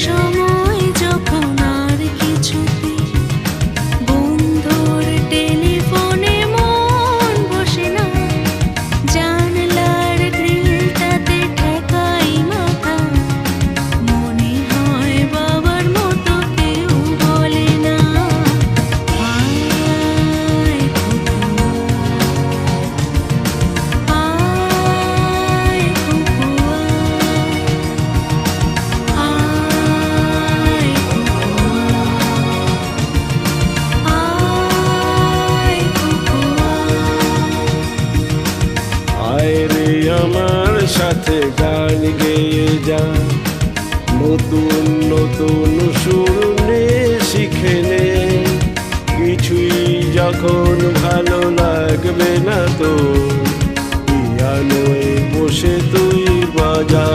সময় যখন আর কিছুতে বন্ধুর টেলিফোনে মন বসে না, জানলার গ্রিলটাতে ঠেকাই মাথা, মনে হয় বাবার মতো কেউ বলে না, আয় খুকুয়া, আয় খুকুয়া, আয় আয় রে আমার সাথে গান গেয়ে যা, নতুন নতুন সুর নে শিখে নে, কিছুই যখন ভালো লাগবে না তো পিয়ানোয় বসে তুই বাজা।